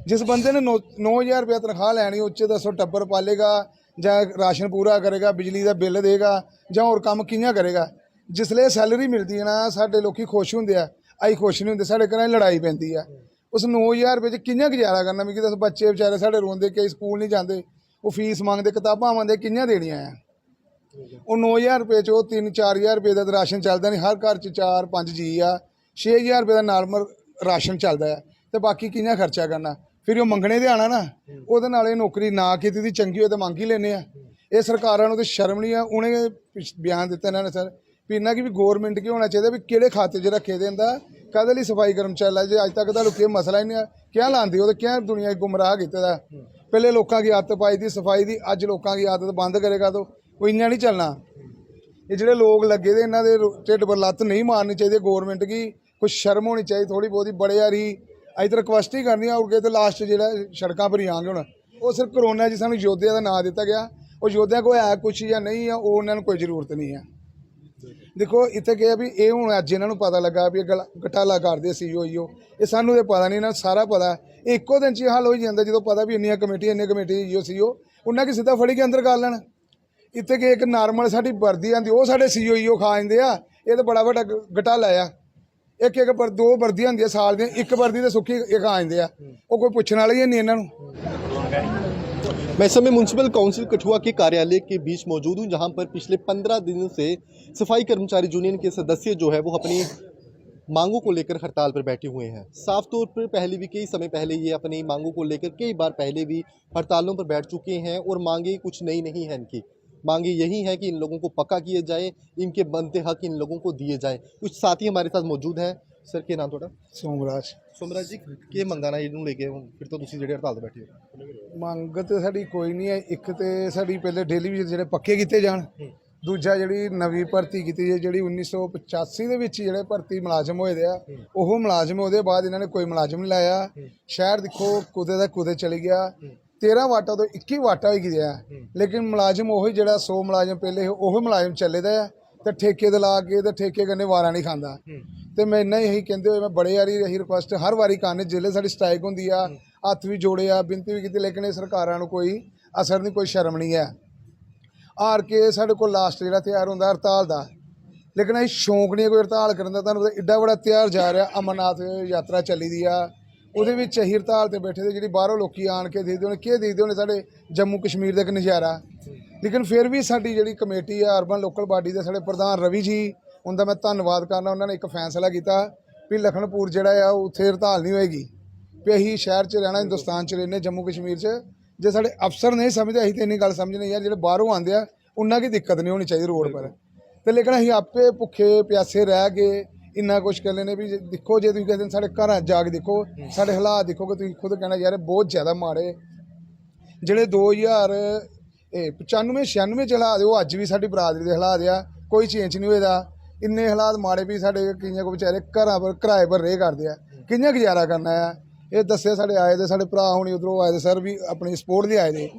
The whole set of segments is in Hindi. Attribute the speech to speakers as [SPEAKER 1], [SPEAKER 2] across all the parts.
[SPEAKER 1] जिस बंदे ने 9,000 रुपया तनख्वाह लैनी उच्च दसो टब्बर पालेगा जां राशन पूरा करेगा, बिजली का बिल देगा जां होर कम्म कि'यां करेगा। जिसले सैलरी मिलती है ना साढ़े लोग खुश होंगे, अस खुश नहीं होंगे, साढ़े घरें लड़ाई पैंदी है। उस 9,000 रुपये च कि'यां गुजारा करना, मिगी दस। बच्चे बेचारे साढ़े रोंदे, कई स्कूल नहीं जाते, वो फीस मंगते, किताबां मंगते, कि'यां देनियां है। वो 9,000 रुपये च 3-4,000 रुपये का राशन चलता नहीं, हर घर च 4-5 जी आ, 6,000 रुपये का नॉर्मल राशन चलता है, तो बाकी कि'यां खर्चा करना। फिर वो मंगने ते आना ना, वो नौकरी ना की दी चंगी हो तो मंग ही लेने। ये सरकारों तो शर्म नहीं है। उन्हें बयान दिता इन्होंने सर भी इन्ना कि भी गौरमेंट की होना चाहिए भी किहड़े खाते च रखे दे इंदा कदे लई सफाई कर्मचारी ला, जे अज तक तो कोई मसला ही नहीं है, क्या लांदे हो, क्या दुनिया गुमराह किया। पहले लोगों की आदत पाई दी सफाई की, अज लोगों की आदत बंद करेगा तो कोई इ'यां नहीं चलना। ये जोड़े लोग लगे दे इन्हों के ढिड पर लत्त नहीं मारनी चाहिए गौरमेंट की, कुछ शर्म होनी चाहिए थोड़ी बहुत। बड़े यारी अज तो रिक्वेस्ट ही करनी हो गए तो लास्ट जो सड़कों पर ही आएंगे हूँ। वो सिर्फ करोना जी सू योद्धा का नाम दिता गया, वो योद्धा को है कुछ या नहीं है, वो उन्होंने कोई जरूरत नहीं है। देखो इतने क्या भी ये हूँ अज इन्हों पता लगा भी घटाला करते सीओ ये सानू तो पता नहीं, इन्होंने सारा पता है। एको दिन च हल हो जाता जो पता भी इन्नियां कमेटी सीओ उन्हें कि सीधा फड़ी के अंदर कर लैन। इतने कि एक नॉर्मल साड़ी वर्दी आती वो साढ़े सीओ खा जाते हैं, ये तो बड़ा बड़ा घटाला आ। एक एक दो वर्दियां होंगे साल दी, एक वर्दी तो सुखी खा जाते हैं, वो कोई पुछने वाला ही नहीं इन्हों।
[SPEAKER 2] मैं इस समय म्यूनसिपल काउंसिल कठुआ के कार्यालय के बीच मौजूद हूं, जहां पर पिछले 15 दिनों से सफाई कर्मचारी यूनियन के सदस्य जो है वो अपनी मांगों को लेकर हड़ताल पर बैठे हुए हैं। साफ तौर पर पहले भी कई समय पहले ये अपनी मांगों को लेकर कई बार पहले भी हड़तालों पर बैठ चुके हैं और मांगे कुछ नई नहीं है। इनकी मांगे यही है कि इन लोगों को पक्का किया जाए, इनके बनते हक इन लोगों को दिए जाए। कुछ साथी हमारे साथ मौजूद हैं। सर के नाम थोड़ा? सोमराज जी के मंगाना इन्हों लेके फिर तो तुसीं जिहड़े हड़ताल ते बैठे हो?
[SPEAKER 1] मंग तो साडी कोई नहीं है। एक तो साडी पहले डेली वीज़ जिहड़े पक्के कीते जाण, दूजा जिहड़ी नवीं भर्ती कीती है जिहड़ी 1985 दे विच जिहड़े भर्ती मुलाजम होए दे आ, ओह मुलाजम ओहदे बाद इन्होंने कोई मुलाजम नहीं लाया। शहर देखो कुदे दा कुदे चली गया, 13 वाटा तो 21 वाटा हो गया, लेकिन मुलाजम ओही जिहड़ा 100 मुलाजम पहले ओही मुलाजम चले दे ते ठेके दे ला के ते ठेके कन्नै वारा नहीं खांदा। तो मैं इन्ना यही कहते हुए मैं बड़े यारी यही रिक्वेस्ट हर वारी करने जिले साड़ी स्ट्राइक होंदी आ, हत्थ भी जोड़े आ, बिनती भी की, लेकिन सरकारों कोई असर नहीं, कोई शर्म नहीं है। हार के साढ़े को लास्ट जो त्यौहार होंदा हड़ताल का, लेकिन अं शौक नहीं कोई हड़ताल करने का। तुहानूं पता एड्डा बड़ा त्यौहार जा रहा, अमरनाथ यात्रा चली दी आ, उहदे विच असीं हड़ताल ते बैठे दे, जी बाहरों लोग आण के देखते होने क्या देखते होने साढ़े जम्मू कश्मीर का एक नज़ारा। लेकिन फिर भी साडी जिहड़ी कमेटी है अर्बन लोकल बाडी के साढ़े प्रधान रवि जी, उनका मैं धन्नवाद करना। उन्होंने एक फैसला किया भी लखनपुर जिहड़ा आ उत्थे हड़ताल नहीं होएगी, भी असीं शहर च रहना, हिंदुस्तान च रहने, जम्मू कश्मीर च। जे साढ़े अफसर नहीं समझते असीं तो इन्नी गल समझने यार, जिहड़े बाहरों आते हैं उन्ना की दिक्कत नहीं होनी चाहिए रोड पर। तो लेकिन असीं आपे भुखे प्यासे रह के इन्ना कुछ कर लेने भी। देखो जे तुसीं किसी दिन साढ़े घर जाके देखो, साढ़े हालात देखोगे, तुसीं खुद कहना यार बहुत ज़्यादा माड़े। जिहड़े 2095-96 च हालात वो अज भी साडी बरादरी के हालात आ, कोई चेंज नहीं होएदा। इन्ने हालात माड़े भी साढ़े कईयां को बेचारे घर पर किराए पर रेह करते हैं, कि'यां गुजारा करना है। ये दस्से साढ़े आए दे, साढ़े भरा होनी उधरों आए दे, सर भी अपनी सपोर्ट दे आए दे,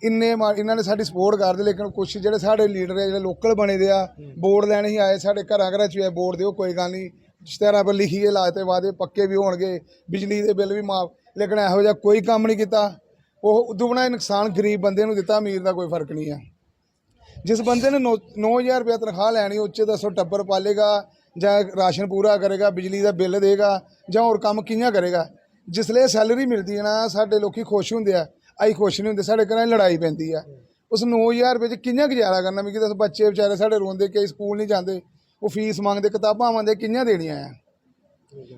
[SPEAKER 1] इन्ने इन्होंने साडी सपोर्ट करते। लेकिन कुछ जिहड़े साढ़े लीडर है जिहड़े लोकल बने दे आ, बोर्ड लैन ही आए, साढ़े घर च भी आए बोर्ड दे, कोई गल नहीं, इश्तेहारां पर लिखिए लाते वादे पक्के भी होणगे, बिजली के बिल भी माफ, लेकिन इहो जिहा कोई काम नहीं किया। वो दुगना नुकसान गरीब बंदे नूं दिता, अमीर का कोई फर्क नहीं है। जिस बंदे ने 9,000 रुपया तनख्वाह लैनी उच्च दसो टब्बर पालेगा जां राशन पूरा करेगा, बिजली का बिल देगा जां होर कम्म कि'यां करेगा। जिसले सैलरी मिलती है ना साढ़े लोग खुश होंगे, असीं खुश नहीं होंगे, साढ़े घरें लड़ाई पैंदी है। उस 9,000 रुपये च कि'यां गुजारा करना, मिगी दस। बच्चे बेचारे साढ़े रोंदे, कई स्कूल नहीं जाते, वो फीस मंगते, किताबां मंगते, कि'यां देनियां है।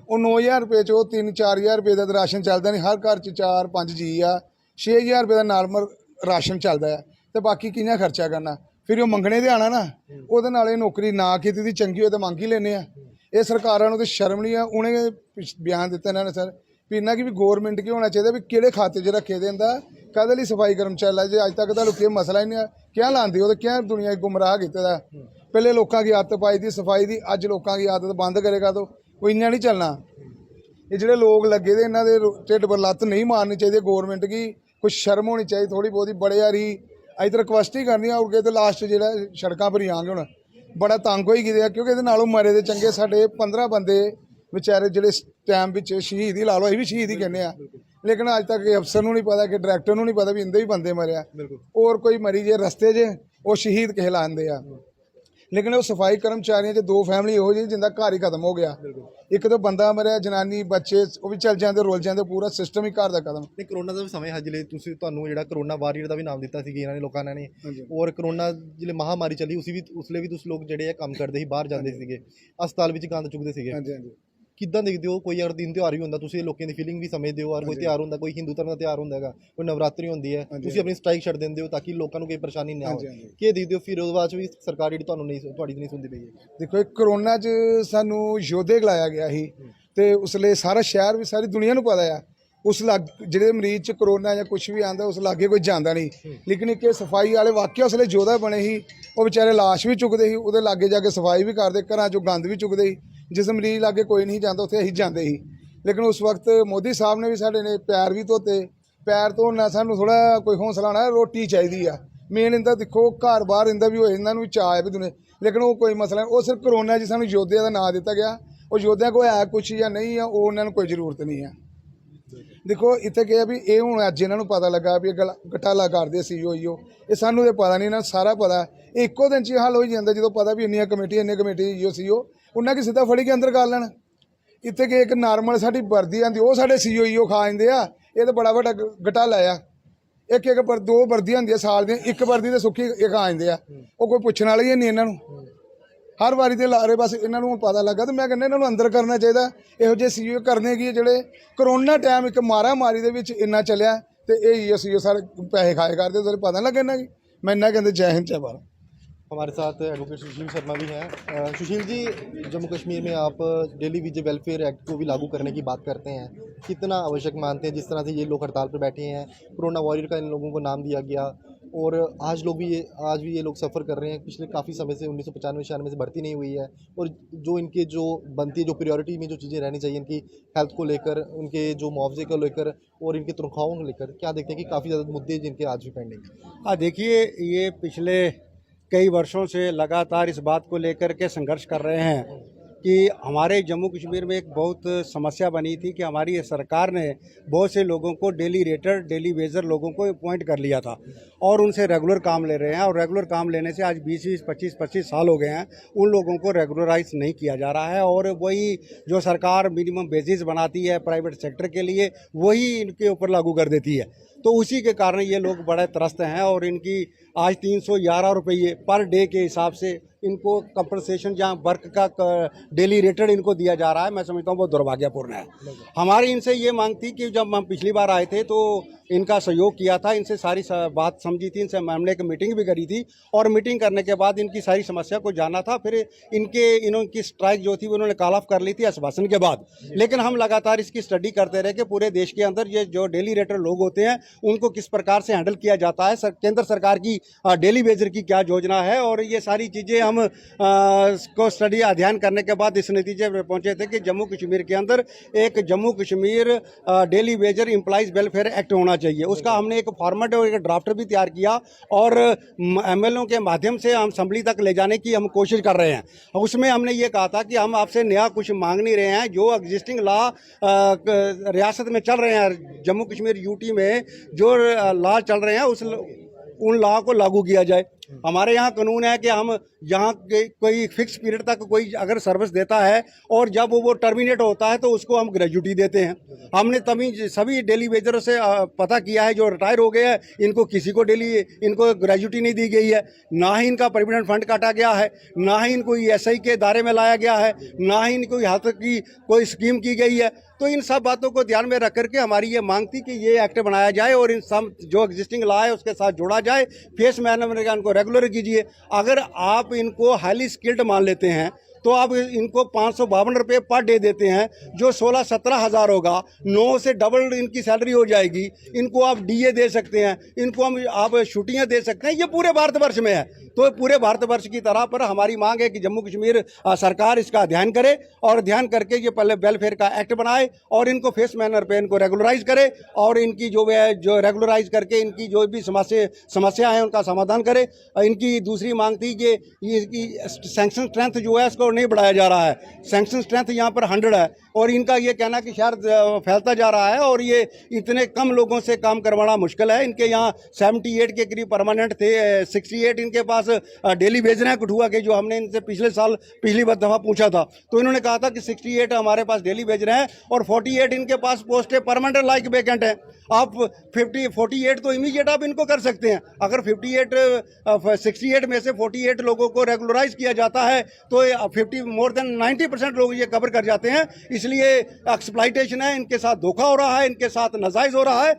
[SPEAKER 1] वो 9,000 रुपये च 3-4,000 रुपये का राशन चलता नहीं, हर घर च 4-5 जी आ, 6,000 रुपये का नॉर्मल राशन चलता है, तो बाकी कि'यां खर्चा करना। फिर वो मंगने ते आना ना, वो नौकरी ना की दी चंगी हो तो मंग ही लेने। ये सरकारों तो शर्म नहीं है। उन्हें बयान दिता इन्होंने सर भी इन्ना कि भी गौरमेंट की होना चाहिए भी किहड़े खाते च रखे दे इंदा कदे लई सफाई कर्मचारी ला, जे अज तक तो कोई मसला ही नहीं है, क्या लांदे हो, तो क्या दुनिया गुमराह किया। पहले लोगों की आदत पाई दी सफाई की, अज लोगों की आदत बंद करेगा तो कोई इ'यां नहीं चलना। ये जोड़े लोग लगे दे इन्हों के ढिड पर लत्त नहीं मारनी चाहिए गौरमेंट की, कुछ शर्म होनी चाहिए थोड़ी बहुत। बड़े यारी अज तो रिक्वेस्ट ही करनी हो गए तो लास्ट जो सड़कों पर ही आएंगे हूँ। बड़ा तंग हो गए क्योंकि ये मरे दे चंगे साढ़े 15 बंदे बेचारे जोड़े टाइम शहीद ही ला लो, अभी भी शहीद ही कहने, लेकिन अज तक ये अफसर नूं नहीं पता कि डायरैक्टर नूं नहीं पता भी इंदे भी बंदे मरिया
[SPEAKER 2] बिल्कुल
[SPEAKER 1] और कोई मरी जे रस्ते 'च वो शहीद कहलाते आ। लेकिन वो सफाई कर्मचारियों च 2 फैमिली हो जी जिंदा घर ही खत्म हो गया। एक तो बंदा मरिया, जनानी बच्चे वो भी चल जाते रुल जाते, पूरा सिस्टम ही घर का खत्म।
[SPEAKER 2] नहीं कोरोना का भी समय है जिले ਤੁਹਾਨੂੰ ਜਿਹੜਾ ਕਰੋਨਾ ਵਾਰੀਅਰ ਦਾ ਵੀ ਨਾਮ ਦਿੱਤਾ ਸੀ ਇਹਨਾਂ ਨੇ ਲੋਕਾਂ ਨੇ
[SPEAKER 1] ਹਾਂਜੀ।
[SPEAKER 2] ਔਰ ਕਰੋਨਾ ਜਿਲੇ ਮਹਾਮਾਰੀ ਚੱਲੀ ਉਸਲੇ ਵੀ ਤੁਸੀਂ ਲੋਕ ਜਿਹੜੇ ਆ ਕੰਮ ਕਰਦੇ ਸੀ ਬਾਹਰ ਜਾਂਦੇ ਸੀਗੇ ਹਸਪਤਾਲ ਵਿੱਚ ਗੰਦ ਚੁੱਕਦੇ ਸੀਗੇ
[SPEAKER 1] ਹਾਂਜੀ ਹਾਂਜੀ
[SPEAKER 2] ਕਿੱਦਾਂ ਦੇਖਦੇ ਹੋ ਕੋਈ ਅਗਰ ਦਿਨ ਤਿਉਹਾਰ ਵੀ ਹੁੰਦਾ ਤੁਸੀਂ ਲੋਕਾਂ ਦੀ ਫੀਲਿੰਗ ਵੀ ਸਮਝਦੇ ਹੋ ਔਰ ਕੋਈ ਤਿਉਹਾਰ ਹੁੰਦਾ ਕੋਈ ਹਿੰਦੂ ਧਰਮ ਦਾ ਤਿਉਹਾਰ ਹੁੰਦਾ ਹੈਗਾ ਕੋਈ ਨਵਰਾਤਰੀ ਹੁੰਦੀ ਹੈ ਤੁਸੀਂ ਆਪਣੀ ਸਟ੍ਰਾਈਕ ਛੱਡ ਦਿੰਦੇ ਹੋ ਤਾਂ ਕਿ ਲੋਕਾਂ ਨੂੰ ਕੋਈ ਪਰੇਸ਼ਾਨੀ ਨਾ ਹੋਵੇ ਕੀ ਦੇਖਦੇ ਹੋ ਫਿਰ ਉਸ ਬਾਅਦ ਵੀ ਸਰਕਾਰ ਜਿਹੜੀ ਤੁਹਾਨੂੰ ਨਹੀਂ ਤੁਹਾਡੀ ਨਹੀਂ ਸੁਣਦੀ ਪਈ ਹੈ।
[SPEAKER 1] ਦੇਖੋ ਇਹ ਕਰੋਨਾ 'ਚ ਸਾਨੂੰ ਯੋਧੇ ਲਾਇਆ ਗਿਆ ਸੀ ਤੇ ਉਸ ਲਈ ਸਾਰਾ ਸ਼ਹਿਰ ਵੀ ਸਾਰੀ ਦੁਨੀਆ ਨੂੰ ਪਤਾ ਆ ਉਸ ਜਿਹੜੇ ਮਰੀਜ਼ 'ਚ ਕਰੋਨਾ ਜਾਂ ਕੁਝ ਵੀ ਆਂਦਾ ਉਸ ਲਾਗੇ ਕੋਈ ਜਾਂਦਾ ਨਹੀਂ। ਲੇਕਿਨ ਇੱਕ ਸਫਾਈ ਵਾਲੇ ਵਾਕਿਆ ਉਸ ਲਈ ਯੋਧਾ ਬਣੇ ਸੀ, ਉਹ ਵਿਚਾਰੇ ਲਾਸ਼ ਵੀ ਚੁੱਕਦੇ ਸੀ, ਉਹਦੇ ਲਾਗੇ ਜਾ ਕੇ ਸਫਾਈ ਵੀ ਕਰਦੇ, ਘਰਾਂ 'ਚੋਂ ਗੰਦ ਵੀ ਚੁੱਕਦੇ ਸੀ। ਜਿਸ ਮਰੀਜ਼ ਲਾਗੇ ਕੋਈ ਨਹੀਂ ਜਾਂਦਾ ਉੱਥੇ ਅਸੀਂ ਜਾਂਦੇ ਸੀ। ਲੇਕਿਨ ਉਸ ਵਕਤ ਮੋਦੀ ਸਾਹਿਬ ਨੇ ਵੀ ਸਾਡੇ ਨੇ ਪੈਰ ਵੀ ਧੋਤੇ। ਪੈਰ ਧੋਣ ਨਾਲ ਸਾਨੂੰ ਥੋੜਾ ਕੋਈ ਹੌਸਲਾ ਹੋਣਾ, ਰੋਟੀ ਚਾਹੀਦੀ ਆ ਮੇਨ। ਇਹਦਾ ਦੇਖੋ ਘਰ ਬਾਹਰ ਇਹਦਾ ਵੀ ਹੋਏ, ਇਹਨਾਂ ਨੂੰ ਵੀ ਚਾਅ ਹੈ ਵੀ ਦੁਨੀਆ, ਲੇਕਿਨ ਉਹ ਕੋਈ ਮਸਲਾ ਨਹੀਂ। ਉਹ ਸਿਰਫ ਕਰੋਨਾ 'ਚ ਸਾਨੂੰ ਯੋਧਿਆਂ ਦਾ ਨਾਂ ਦਿੱਤਾ ਗਿਆ। ਉਹ ਯੋਧਿਆਂ ਕੋਲ ਹੈ ਕੁਛ ਜਾਂ ਨਹੀਂ ਆ, ਉਹ ਉਹਨਾਂ ਨੂੰ ਕੋਈ ਜ਼ਰੂਰਤ ਨਹੀਂ ਆ। ਦੇਖੋ ਇੱਥੇ ਕਿਹਾ ਵੀ ਇਹ ਹੁਣ ਅੱਜ ਇਹਨਾਂ ਨੂੰ ਪਤਾ ਲੱਗਾ ਵੀ ਇਹ ਘਟਾਲਾ ਕਰਦੇ ਸੀਓ ਇਹ ਸਾਨੂੰ ਤਾਂ ਪਤਾ ਨਹੀਂ, ਇਹਨਾਂ ਨੂੰ ਸਾਰਾ ਪਤਾ। ਇਹ ਇੱਕੋ ਦਿਨ 'ਚ ਹੱਲ ਹੋ ਜਾਂਦਾ ਜਦੋਂ ਪਤਾ ਵੀ ਇੰਨੀਆਂ ਕਮੇਟੀ ਸੀਓ ਉਹਨਾਂ ਕੀ ਸਿੱਧਾ ਫੜੀ ਕੇ ਅੰਦਰ ਕਰ ਲੈਣ। ਇੱਥੇ ਕਿ ਇੱਕ ਨਾਰਮਲ ਸਾਡੀ ਵਰਦੀ ਆਂਦੀ ਉਹ ਸਾਡੇ ਸੀਓ ਖਾ ਜਾਂਦੇ ਆ। ਇਹ ਤਾਂ ਬੜਾ ਵੱਡਾ ਘਟਾਲਾ ਆ। ਇੱਕ 2 ਵਰਦੀਆਂ ਹੁੰਦੀਆਂ ਸਾਲ ਦੀਆਂ, ਇੱਕ ਵਰਦੀ ਤੇ ਸੁੱਕੀ ਖਾ ਜਾਂਦੇ ਆ। ਉਹ ਕੋਈ ਪੁੱਛਣ ਵਾਲਾ ਹੀ ਨਹੀਂ ਇਹਨਾਂ ਨੂੰ। ਹਰ ਵਾਰੀ ਤੇ ਲਾਰੇ ਬਸ ਇਹਨਾਂ ਨੂੰ ਪਤਾ ਲੱਗਾ ਤੇ ਮੈਂ ਕਹਿੰਦਾ ਇਹਨਾਂ ਨੂੰ ਅੰਦਰ ਕਰਨਾ ਚਾਹੀਦਾ। ਇਹੋ ਜਿਹੇ ਸੀਓ ਕਰਨੇ ਕੀ ਜਿਹੜੇ ਕਰੋਨਾ ਟਾਈਮ ਇੱਕ ਮਾਰੀ ਦੇ ਵਿੱਚ ਇੰਨਾ ਚੱਲਿਆ ਤੇ ਇਹ ਸੀਓ ਸਾਰੇ ਪੈਸੇ ਖਾਏ ਕਰਦੇ, ਉਹਦੇ ਪਤਾ ਲੱਗੇ ਇਹਨਾਂ ਕੀ। मैं इन्ना कहते जय हिंद जय भारत।
[SPEAKER 2] हमारे साथ एडवोकेट सुशील शर्मा भी हैं। सुशील जी, जम्मू कश्मीर में आप डेली वेज वेलफेयर एक्ट को भी लागू करने की बात करते हैं, कितना आवश्यक मानते हैं? जिस तरह से ये लोग हड़ताल पर बैठे हैं, कोरोना वॉरियर का इन लोगों को नाम दिया गया और आज भी ये लोग सफ़र कर रहे हैं। पिछले काफ़ी समय से 1995-96 से भर्ती नहीं हुई है और जो इनके जो बनती है, जो प्रायोरिटी में जो चीज़ें रहनी चाहिए इनकी हेल्थ को लेकर, उनके जो मुआवजे को लेकर और इनकी तनख्वाहों को लेकर, क्या देखते हैं कि काफ़ी ज़्यादा मुद्दे जिनके आज भी पेंडिंग है?
[SPEAKER 3] हाँ, देखिए ये पिछले कई वर्षों से लगातार इस बात को लेकर के संघर्ष कर रहे हैं कि हमारे जम्मू कश्मीर में एक बहुत समस्या बनी थी कि हमारी सरकार ने बहुत से लोगों को डेली रेटर, डेली वेजर लोगों को अपॉइंट कर लिया था और उनसे रेगुलर काम ले रहे हैं। और रेगुलर काम लेने से आज 20-20, 25-25 साल हो गए हैं, उन लोगों को रेगुलराइज नहीं किया जा रहा है। और वही जो सरकार मिनिमम बेसिस बनाती है प्राइवेट सेक्टर के लिए, वही इनके ऊपर लागू कर देती है। तो उसी के कारण ये लोग बड़े त्रस्त हैं और इनकी आज 311 रुपये पर डे के हिसाब से इनको कंपनसेशन जहाँ वर्क का डेली रेटेड इनको दिया जा रहा है, मैं समझता हूँ बहुत दुर्भाग्यपूर्ण है। हमारी इनसे ये मांग थी कि जब हम पिछली बार आए थे तो इनका सहयोग किया था, इनसे सारी बात समझी थी, इनसे हमने एक मीटिंग भी करी थी और मीटिंग करने के बाद इनकी सारी समस्या को जाना था। फिर इनकी स्ट्राइक जो थी उन्होंने कॉल ऑफ कर ली थी आश्वासन के बाद। लेकिन हम लगातार इसकी स्टडी करते रहे कि पूरे देश के अंदर ये जो डेली रेटर लोग होते हैं उनको किस प्रकार से हैंडल किया जाता है, केंद्र सरकार की डेली वेजर की क्या योजना है। और ये सारी चीज़ें हम को स्टडी अध्ययन करने के बाद इस नतीजे पर पहुंचे थे कि जम्मू कश्मीर के अंदर एक Jammu Kashmir daily Vaser employees welfare act होना चाहिए। उसका हमने एक फॉर्मेट और एक ड्राफ्ट भी तैयार किया और एमएलओ के माध्यम से हम असेंबली तक ले जाने की हम कोशिश कर रहे हैं। उसमें हमने ये कहा था कि हम आपसे नया कुछ मांग नहीं रहे हैं, जो एग्जिस्टिंग लॉ रियासत में चल रहे हैं, जम्मू कश्मीर यूटी में जो लॉ चल रहे हैं उन लॉ को लागू किया जाए। हमारे यहाँ कानून है कि हम यहाँ कोई फिक्स पीरियड तक कोई अगर सर्विस देता है और जब वो टर्मिनेट होता है तो उसको हम ग्रेजुटी देते हैं। हमने तभी सभी डेली वेजरों से पता किया है जो रिटायर हो गए हैं, इनको किसी को इनको ग्रेजुटी नहीं दी गई है, ना ही इनका प्रोविडेंट फंड काटा गया है, ना ही इनको ESI के दायरे में लाया गया है, ना ही इनको हेल्थ की कोई स्कीम की गई है। तो इन सब बातों को ध्यान में रख करके हमारी ये मांग थी कि ये एक्ट बनाया जाए और इन सब जो एग्जिस्टिंग लॉ है उसके साथ जोड़ा जाए। फेस मैनर का इनको रेगुलर कीजिए। अगर आप इनको हाईली स्किल्ड मान लेते हैं तो आप इनको 552 रुपये पर डे देते हैं, जो 16-17 हज़ार होगा, 9 से डबल इनकी सैलरी हो जाएगी। इनको आप DA दे सकते हैं, इनको आप छुट्टियां दे सकते हैं। ये पूरे भारतवर्ष में है, तो पूरे भारतवर्ष की तरह पर हमारी मांग है कि जम्मू कश्मीर सरकार इसका अध्ययन करे और ध्यान करके ये पहले वेलफेयर का एक्ट बनाए और इनको फेस मैनर पे इनको रेगुलराइज करे और इनकी जो रेगुलराइज करके इनकी जो भी समस्या है उनका समाधान करे। इनकी दूसरी मांग थी कि सैंक्शन स्ट्रेंथ जो है इसको नहीं बढ़ाया जा रहा है। सैंक्शन स्ट्रेंथ यहाँ पर 100 है और इनका ये कहना कि शहर फैलता जा रहा है और ये इतने कम लोगों से काम करवाना मुश्किल है। इनके यहाँ 78 के करीब परमानेंट थे, 68 इनके पास डेली भेज रहे हैं कठुआ के, जो हमने इनसे पिछले साल पिछली दफ़ा पूछा था तो इन्होंने कहा था कि 68 हमारे पास डेली भेज रहे हैं और 48 इनके पास पोस्ट है परमानेंट लाइक वैकेंट है। आप 48 तो इमीडिएट आप इनको कर सकते हैं। अगर 68 में से 48 लोगों को रेगुलराइज किया जाता है तो मोर देन 90% लोग ये कवर कर जाते हैं। इसलिए एक्सप्लाइटेशन है, इनके साथ धोखा हो रहा है, इनके साथ नाजायज हो रहा है।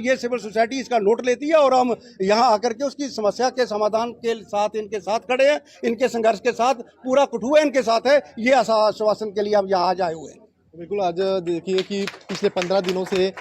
[SPEAKER 3] ये सिविल सोसाइटी इसका नोट लेती है और हम यहाँ आकर के उसकी समस्या के समाधान के साथ इनके साथ खड़े हैं। इनके संघर्ष के साथ पूरा कठुआ इनके साथ है, ये आश्वासन के लिए हम यहाँ आज आए हुए हैं।
[SPEAKER 2] बिल्कुल, आज देखिए कि पिछले 15 दिनों से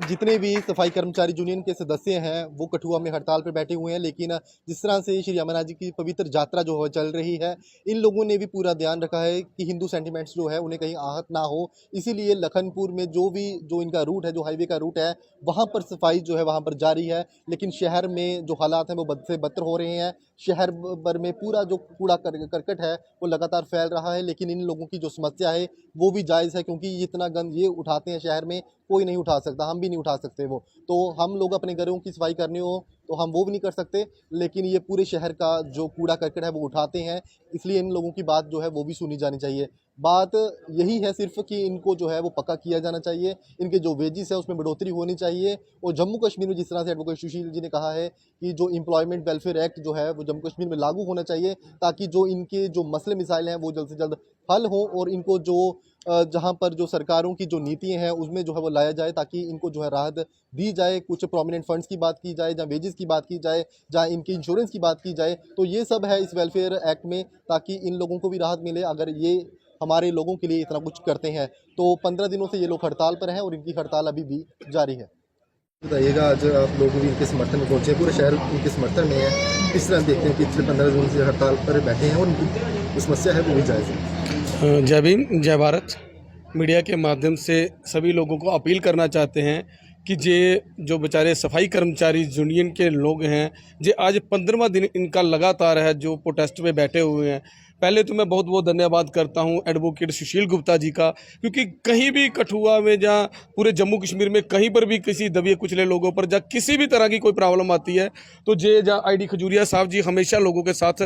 [SPEAKER 2] जितने भी सफाई कर्मचारी यूनियन के सदस्य हैं वो कठुआ में हड़ताल पर बैठे हुए हैं, लेकिन जिस तरह से श्री अमरनाथ जी की पवित्र यात्रा जो है चल रही है, इन लोगों ने भी पूरा ध्यान रखा है कि हिंदू सेंटिमेंट्स जो है उन्हें कहीं आहत ना हो। इसीलिए लखनपुर में जो इनका रूट है, जो हाईवे का रूट है, वहाँ पर सफाई जो है वहाँ पर जारी है। लेकिन शहर में जो हालात हैं वो बद से बदतर हो रहे हैं। शहर भर में पूरा जो कूड़ा करकट है वो लगातार फैल रहा है, लेकिन इन लोगों की जो समस्या है वो भी जायज़ है, क्योंकि इतना गंद ये उठाते हैं शहर में, कोई नहीं उठा सकता, हम भी नहीं उठा सकते वो। तो हम लोग अपने घरों की सफाई करनी हो तो हम वो भी नहीं कर सकते, लेकिन ये पूरे शहर का जो कूड़ा करकट है वो उठाते हैं। इसलिए इन लोगों की बात जो है वो भी सुनी जानी चाहिए। बात यही है सिर्फ कि इनको जो है वो पक्का किया जाना चाहिए, इनके जो वेजेस है उसमें बढ़ोतरी होनी चाहिए। और जम्मू कश्मीर में जिस तरह से एडवोकेट सुशील जी ने कहा है कि जो एम्प्लॉयमेंट वेलफेयर एक्ट जो है वो जम्मू कश्मीर में लागू होना चाहिए, ताकि जो इनके जो मसले मिसाइल हैं वो जल्द से जल्द हल हों और इनको जो जहाँ पर जो सरकारों की जो नीतियाँ हैं उसमें जो है वो लाया जाए, ताकि इनको जो है राहत दी जाए। कुछ प्रोमिनेंट फंड्स की बात की जाए, जहाँ वेजेस की बात की जाए, जहाँ इनकी इंश्योरेंस की बात की जाए, तो ये सब है इस वेलफेयर एक्ट में, ताकि इन लोगों को भी राहत मिले अगर ये हमारे लोगों के लिए इतना कुछ करते हैं। तो 15 दिनों से ये लोग हड़ताल पर हैं और इनकी हड़ताल अभी भी जारी है। बताइएगा, आज आप लोग भी इनके समर्थन में पहुँचे, पूरे शहर इनके समर्थन में है, किस तरह देखते हैं कि पिछले 15 दिनों से हड़ताल पर बैठे हैं और उनकी समस्या है वो भी जायज़ है।
[SPEAKER 4] जय भीम, जय भारत। मीडिया के माध्यम से सभी लोगों को अपील करना चाहते हैं कि जो बेचारे सफाई कर्मचारी यूनियन के लोग हैं, जे आज 15वां दिन इनका लगातार है जो प्रोटेस्ट में बैठे हुए हैं। पहले तो मैं बहुत बहुत धन्यवाद करता हूं एडवोकेट सुशील गुप्ता जी का, क्योंकि कहीं भी कठुआ में जहाँ पूरे जम्मू कश्मीर में कहीं पर भी किसी दबिए कुचले लोगों पर जहाँ किसी भी तरह की कोई प्रॉब्लम आती है तो जहाँ ID खजूरिया साहब जी हमेशा लोगों के साथ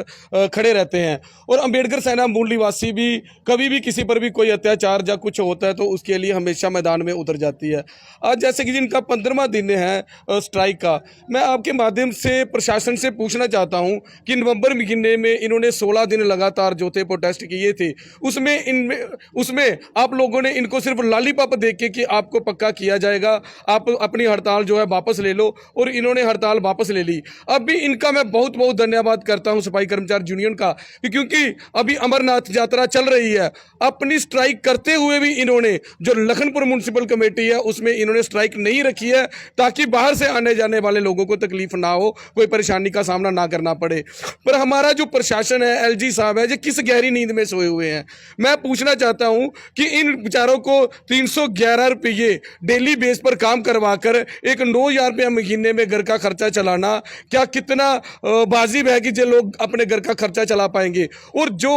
[SPEAKER 4] खड़े रहते हैं। और अम्बेडकर सेना मूल निवासी भी कभी भी किसी पर भी कोई अत्याचार या कुछ होता है तो उसके लिए हमेशा मैदान में उतर जाती है। आज जैसे कि जिनका 15वां दिन है स्ट्राइक का, मैं आपके माध्यम से प्रशासन से पूछना चाहता हूँ कि नवंबर महीने में इन्होंने 16 दिन लगातार जो थे प्रोटेस्ट किए थे, उसमें आप लोगों ने इनको सिर्फ लॉलीपॉप देख के कि आपको पक्का किया जाएगा, आप अपनी हड़ताल जो है वापस ले लो, और इन्होंने हड़ताल वापस ले ली। अब भी इनका मैं बहुत बहुत धन्यवाद करता हूं सफाई कर्मचारी यूनियन का, क्योंकि अभी अमरनाथ यात्रा चल रही है, अपनी स्ट्राइक करते हुए भी इन्होंने जो लखनपुर म्युनिसिपल कमेटी है उसमें इन्होंने स्ट्राइक नहीं रखी है, ताकि बाहर से आने जाने वाले लोगों को तकलीफ ना हो, कोई परेशानी का सामना ना करना पड़े। पर हमारा जो प्रशासन है, LG साहब है, किस गहरी नींद में सोए हुए हैं। मैं पूछना चाहता हूं कि इन बेचारों को 311 रुपये डेली बेस पर काम करवाकर एक 9,000 रुपया महीने में घर का खर्चा चलाना क्या कितना वाजिब है कि जो लोग अपने घर का खर्चा चला पाएंगे। और जो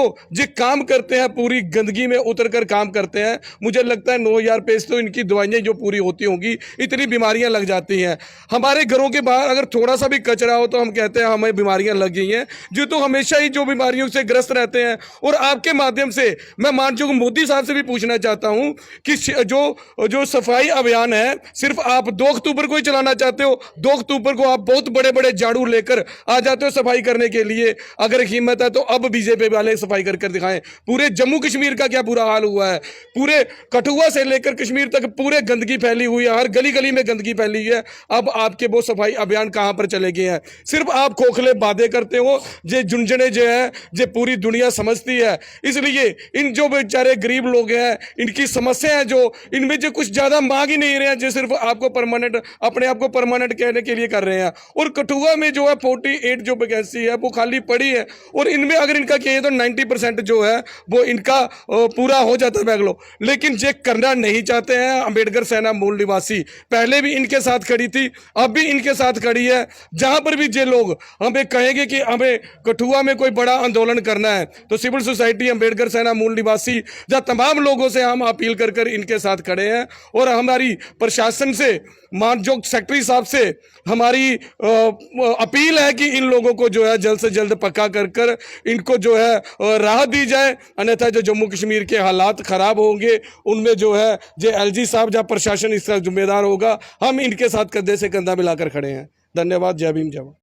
[SPEAKER 4] काम करते हैं पूरी गंदगी में उतरकर काम करते हैं, मुझे लगता है 9,000 रुपये तो इनकी दवाइयाँ जो पूरी होती होंगी, इतनी बीमारियां लग जाती हैं। हमारे घरों के बाहर अगर थोड़ा सा भी कचरा हो तो हम कहते हैं हमें बीमारियां लग गई हैं, जो तो हमेशा ही जो बीमारियों से ग्रस्त रहते हैं। और आपके माध्यम से मैं माननीय मोदी साहब से भी पूछना चाहता हूं कि जो सफाई अभियान है सिर्फ आप 2 अक्टूबर को ही चलाना चाहते हो। 2 अक्टूबर को आप बहुत बड़े बड़े झाड़ू लेकर आ जाते हो सफाई करने के लिए। अगर हिम्मत है तो अब बीजेपी वाले सफाई कर दिखाएं। पूरे जम्मू कश्मीर का क्या बुरा हाल हुआ है, पूरे कठुआ से लेकर कश्मीर तक पूरे गंदगी फैली हुई है, हर गली गली में गंदगी फैली है। अब आपके वो सफाई अभियान कहां पर चले गए हैं? सिर्फ आप खोखले वादे करते हो, जे झुंझुने जो है जे पूरी दुनिया समझती है। इसलिए इन जो बेचारे गरीब लोग हैं, इनकी समस्या है जो इनमें जो कुछ ज्यादा मांग ही नहीं रहे हैं, जो सिर्फ आपको परमानेंट अपने आप को परमानेंट कहने के लिए कर रहे हैं। और कठुआ में जो है 48 जो वैकेंसी है वो खाली पड़ी है, और इनमें अगर इनका कहिए तो 90% जो है वो इनका पूरा हो जाता है बैगलो। लेकिन ये करना नहीं चाहते हैं। अम्बेडकर सेना मूल निवासी पहले भी इनके साथ खड़ी थी, अब भी इनके साथ खड़ी है। जहां पर भी ये लोग हमें कहेंगे कि हमें कठुआ में कोई बड़ा आंदोलन करना है, है। तो सिविल सोसाइटी, अम्बेडकर सेना, मूल निवासी या तमाम लोगों से हम अपील कर कर इनके साथ खड़े हैं और हमारी प्रशासन से, मानजोग सेक्रेटरी साहब से हमारी अपील है कि इन लोगों को जो है जल्द से जल्द पक्का कर कर इनको जो है राहत दी जाए, अन्यथा जो जम्मू कश्मीर के हालात ख़राब होंगे उनमें जो है जो एलजी साहब या प्रशासन इसका जिम्मेदार होगा। हम इनके साथ कंधे से कंधा मिलाकर खड़े हैं। धन्यवाद। जय भीम, जय भारत।